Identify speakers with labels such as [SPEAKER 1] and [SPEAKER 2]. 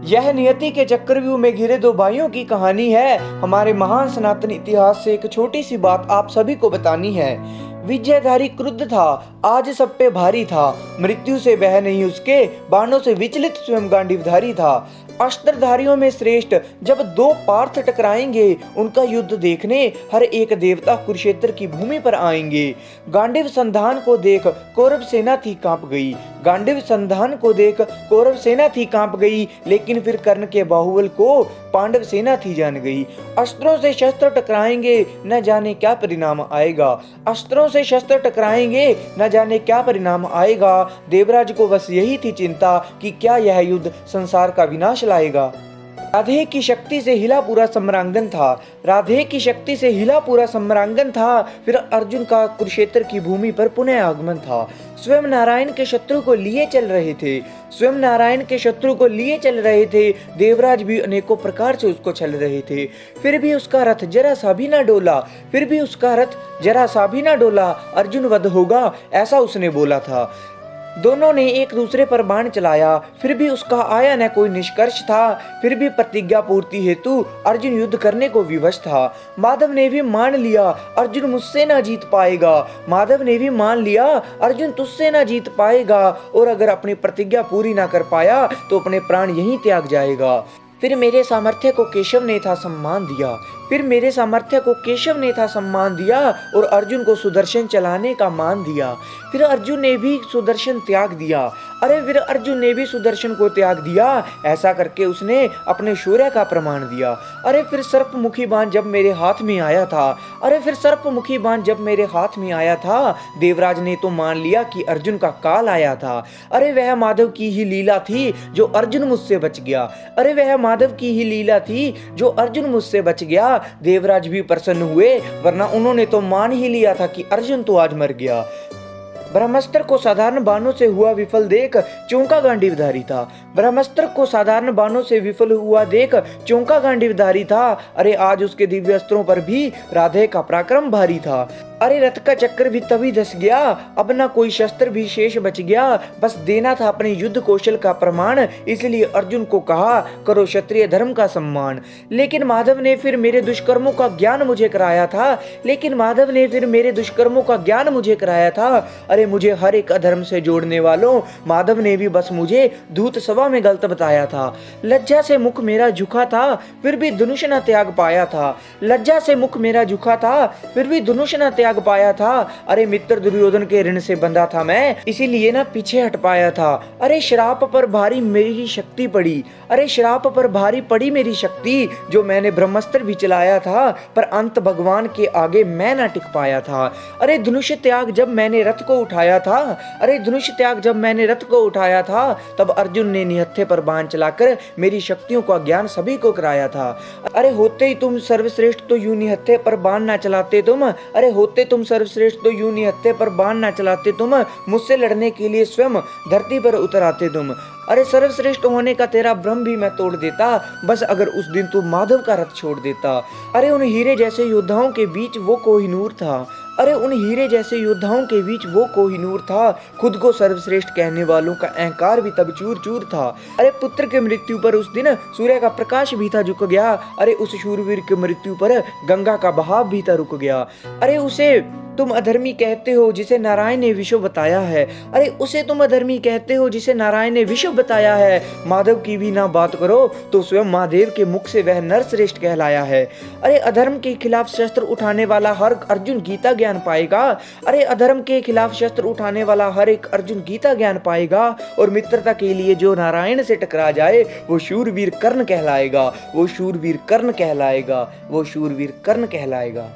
[SPEAKER 1] यह नियति के चक्रव्यूह में घिरे दो भाइयों की कहानी है। हमारे महान सनातन इतिहास से एक छोटी सी बात आप सभी को बतानी है। विजयधारी क्रुद्ध था, आज सब पे भारी था। मृत्यु से वह नहीं उसके, बाणों से विचलित स्वयं गांडीवधारी था। अस्त्रधारियों में श्रेष्ठ जब दो पार्थ टकराएंगे, उनका युद्ध देखने हर एक देवता कुरुक्षेत्र की भूमि पर आएंगे। गांडीव संधान को देख कौरव सेना थी कांप गई। गांडीव संधान को देख कौरव सेना थी कांप गई, लेकिन फिर कर्ण के बाहुबल को पांडव सेना थी जान गई। अस्त्रों से शस्त्र टकराएंगे, न जाने क्या परिणाम आएगा। अस्त्रों से शस्त्र टकराएंगे, न जाने क्या परिणाम आएगा। देवराज को बस यही थी चिंता कि क्या यह युद्ध संसार का विनाश लाएगा। राधे की शक्ति से हिला पूरा सम्रांगण था। राधे की शक्ति से हिला पूरा सम्रांगण था। फिर अर्जुन का कुरुक्षेत्र की भूमि पर पुनः आगमन था। स्वयं नारायण के शत्रु को लिए चल रहे थे। स्वयं नारायण के शत्रु को लिए चल रहे थे। देवराज भी अनेकों प्रकार से उसको छल रहे थे। फिर भी उसका रथ जरा सा भी ना डोला। फिर भी उसका रथ जरा सा भी ना डोला। अर्जुन वध होगा, ऐसा उसने बोला था। दोनों ने एक दूसरे पर बाण चलाया, फिर भी उसका आया न कोई निष्कर्ष था। फिर भी प्रतिज्ञा पूर्ति हेतु अर्जुन युद्ध करने को विवश था। माधव ने भी मान लिया अर्जुन मुझसे ना जीत पाएगा। माधव ने भी मान लिया अर्जुन तुझसे ना जीत पाएगा, और अगर अपनी प्रतिज्ञा पूरी ना कर पाया तो अपने प्राण यहीं त्याग जाएगा। फिर मेरे सामर्थ्य को केशव ने था सम्मान दिया। फिर मेरे सामर्थ्य को केशव ने था सम्मान दिया, और अर्जुन को सुदर्शन चलाने का मान दिया। फिर अर्जुन ने भी सुदर्शन त्याग दिया। फिर अर्जुन ने भी सुदर्शन को त्याग दिया। ऐसा करके उसने अपने शौर्य का प्रमाण दिया। फिर सर्पमुखी बाण जब मेरे हाथ में आया था। फिर सर्पमुखी बाण जब मेरे हाथ में आया था, देवराज ने तो मान लिया कि अर्जुन का काल आया था। वह माधव की ही लीला थी जो अर्जुन मुझसे बच गया। वह माधव की ही लीला थी जो अर्जुन मुझसे बच गया। देवराज भी प्रसन्न हुए, वरना उन्होंने तो मान ही लिया था कि अर्जुन तो आज मर गया। ब्रह्मास्त्र को साधारण बाणों से हुआ विफल देख चौंका गांडीवधारी था। ब्रह्मास्त्र को साधारण बाणों से विफल हुआ देख चौंका गांडीवधारी था। आज उसके दिव्य अस्त्रों पर भी राधे का पराक्रम भारी था। रथ का चक्र भी तभी धस गया, अब ना कोई शस्त्र भी शेष बच गया। बस देना था अपने युद्ध कौशल का प्रमाण, इसलिए अर्जुन को कहा करो क्षत्रिय धर्म का सम्मान। लेकिन माधव ने फिर मेरे दुष्कर्मों का ज्ञान मुझे कराया था। लेकिन माधव ने फिर मेरे दुष्कर्मों का ज्ञान मुझे कराया था। मुझे हर एक अधर्म से जोड़ने वालों, माधव ने भी बस मुझे दूत सभा में गलत बताया था। लज्जा से मुख मेरा झुका था, फिर भी धनुष न त्याग पाया था। लज्जा से मुख मेरा झुका था, फिर भी धनुष न त्याग पाया था। मित्र दुर्योधन के ऋण से बंधा था मैं, इसीलिए ना पीछे हट पाया था। श्राप पर भारी मेरी शक्ति पड़ी। श्राप पर भारी पड़ी मेरी शक्ति, जो मैंने ब्रह्मास्त्र भी चलाया था, पर अंत भगवान के आगे मैं ना टिक पाया था। धनुष त्याग जब मैंने रथ को उठाया था। धनुष त्याग जब मैंने रथ को उठाया था, तब अर्जुन ने निहत्थे पर बाण चलाकर मेरी शक्तियों का ज्ञान सभी को कराया था। होते ही तुम सर्वश्रेष्ठ तो यूं निहत्थे पर बाण ना चलाते तुम। होते तुम सर्वश्रेष्ठ तो यूं निहत्थे पर बाण ना चलाते तुम। मुझसे लड़ने के लिए स्वयं धरती पर उतर आते तुम। सर्वश्रेष्ठ होने का तेरा भ्रम भी मैं तोड़ देता, बस अगर उस दिन तू माधव का रथ छोड़ देता। उन हीरे जैसे योद्धाओं के बीच वो कोहिनूर था। उन हीरे जैसे योद्धाओं के बीच वो कोहिनूर था। खुद को सर्वश्रेष्ठ कहने वालों का अहंकार भी तब चूर चूर था। पुत्र के मृत्यु पर उस दिन सूर्य का प्रकाश भी था झुक गया। उस शूरवीर की मृत्यु पर गंगा का बहाव भी था रुक गया। उसे तुम अधर्मी कहते हो जिसे नारायण ने विश्व बताया है। उसे तुम अधर्मी कहते हो जिसे नारायण ने विश्व बताया है। माधव की भी ना बात करो तो स्वयं महादेव के मुख से वह नरश्रेष्ठ कहलाया है। अधर्म के खिलाफ शस्त्र उठाने वाला हर अर्जुन गीता ज्ञान पाएगा। अधर्म के खिलाफ शस्त्र उठाने वाला हर एक अर्जुन गीता ज्ञान पाएगा, और मित्रता के लिए जो नारायण से टकरा जाए वो शूरवीर कर्ण कहलाएगा। वो शूरवीर कर्ण कहलाएगा। वो शूरवीर कर्ण कहलाएगा।